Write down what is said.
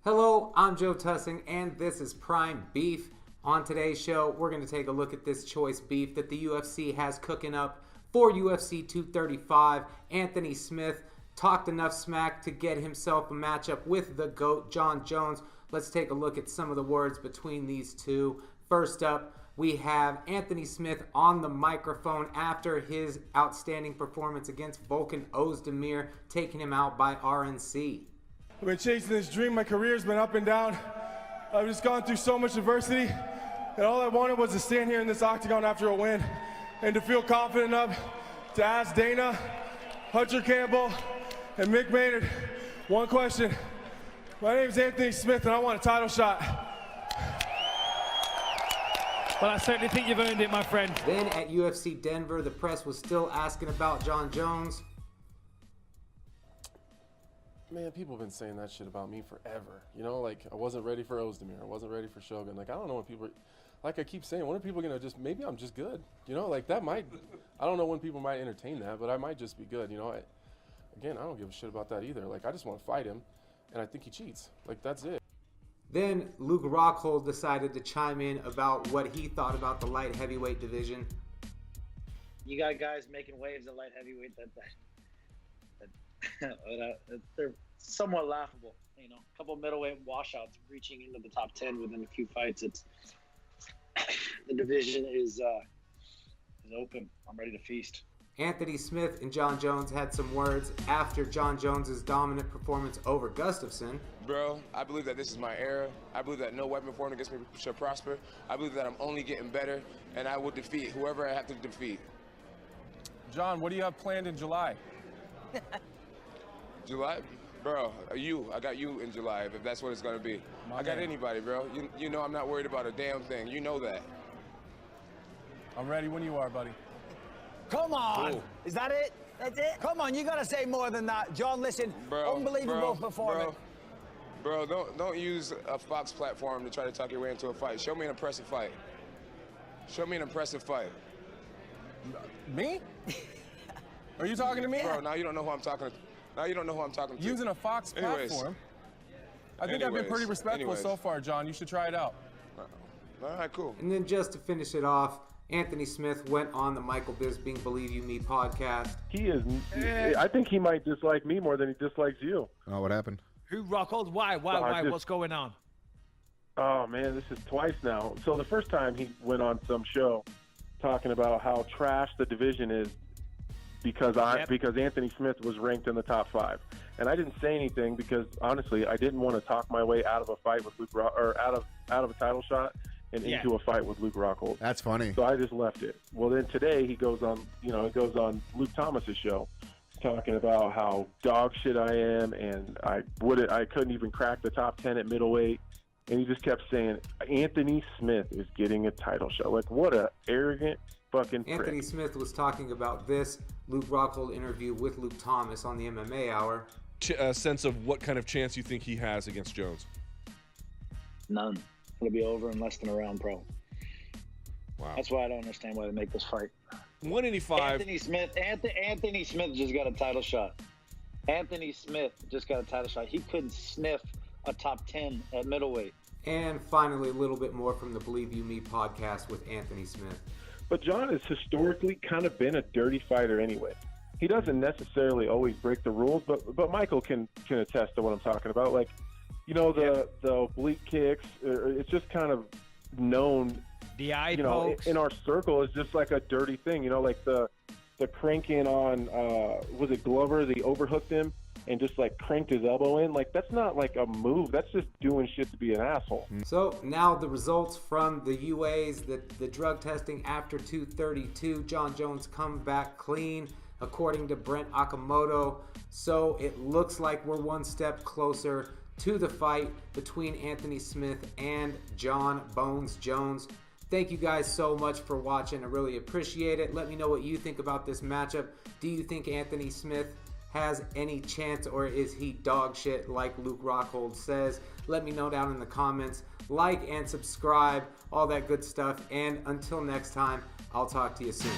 Hello, I'm Joe Tussing, and this is Prime Beef. On today's show, we're going to take a look at this choice beef that the UFC has cooking up for UFC 235. Anthony Smith talked enough smack to get himself a matchup with the GOAT, Jon Jones. Let's take a look at some of the words between these two. First up, we have Anthony Smith on the microphone after his outstanding performance against Volkan Ozdemir, taking him out by RNC. I've been chasing this dream. My career's been up and down. I've just gone through so much adversity, and all I wanted was to stand here in this octagon after a win and to feel confident enough to ask Dana, Hunter Campbell, and Mick Maynard one question. My name is Anthony Smith, and I want a title shot. Well, I certainly think you've earned it, my friend. Then at UFC Denver, the press was still asking about Jon Jones. Man, people have been saying that shit about me forever. You know, like, I wasn't ready for Ozdemir. I wasn't ready for Shogun. Like, I don't know when people, like I keep saying, when are people going to just, maybe I'm just good. You know, like, that might, I don't know when people might entertain that, but I might just be good. You know, again, I don't give a shit about that either. Like, I just want to fight him, and I think he cheats. Like, that's it. Then Luke Rockhold decided to chime in about what he thought about the light heavyweight division. You got guys making waves at light heavyweight that they're somewhat laughable. You know, a couple middleweight washouts reaching into the top 10 within a few fights. It's the division is open. I'm ready to feast. Anthony Smith and Jon Jones had some words after Jon Jones' dominant performance over Gustafsson. Bro, I believe that this is my era. I believe that no weapon formed against me shall prosper. I believe that I'm only getting better, and I will defeat whoever I have to defeat. John, what do you have planned in July? July? Bro, I got you in July, if that's what it's going to be. I got anybody, bro. You know I'm not worried about a damn thing. You know that. I'm ready when you are, buddy. Come on! Ooh. Is that it? That's it? Come on, you gotta say more than that. John, listen, unbelievable performance. Bro, don't use a Fox platform to try to talk your way into a fight. Show me an impressive fight. Show me an impressive fight. Me? Are you talking to me? Bro, now you don't know who I'm talking to. Now you don't know who I'm talking to. Using a Fox platform? I think I've been pretty respectful so far, John. You should try it out. All right, cool. And then just to finish it off, Anthony Smith went on the Michael Bisping Believe You Me podcast. He is, I think he might dislike me more than he dislikes you. Oh, what happened? Who, Rockholds? Why? What's going on? Oh, man, this is twice now. So the first time he went on some show talking about how trash the division is because Anthony Smith was ranked in the top 5. And I didn't say anything because, honestly, I didn't want to talk my way out of a fight with Luke out of a title shot and into a fight with Luke Rockhold. That's funny. So I just left it. Well, then today he goes on Luke Thomas's show talking about how dog shit I am and I couldn't even crack the top 10 at middleweight. And he just kept saying, Anthony Smith is getting a title shot. Like, what a arrogant fucking prick. Anthony Smith was talking about this Luke Rockhold interview with Luke Thomas on the MMA Hour. A sense of what kind of chance you think he has against Jones? None. It'll be over in less than a round, pro. Wow. That's why I don't understand why they make this fight. 185. Anthony Smith just got a title shot. Anthony Smith just got a title shot. He couldn't sniff a top 10 at middleweight. And finally, a little bit more from the Believe You Me podcast with Anthony Smith. But John has historically kind of been a dirty fighter anyway. He doesn't necessarily always break the rules, but Michael can attest to what I'm talking about. Like, you know, the oblique kicks, it's just kind of known, the eye pokes. In our circle is just like a dirty thing. You know, like the cranking on, was it Glover? They overhooked him and just like cranked his elbow in. Like, that's not like a move. That's just doing shit to be an asshole. So now the results from the UAs, the drug testing after 232, Jon Jones come back clean, according to Brent Okamoto. So it looks like we're one step closer to the fight between Anthony Smith and Jon Bones Jones. Thank you guys so much for watching. I really appreciate it. Let me know what you think about this matchup. Do you think Anthony Smith has any chance, or is he dog shit like Luke Rockhold says? Let me know down in the comments. Like and subscribe, all that good stuff. And until next time, I'll talk to you soon.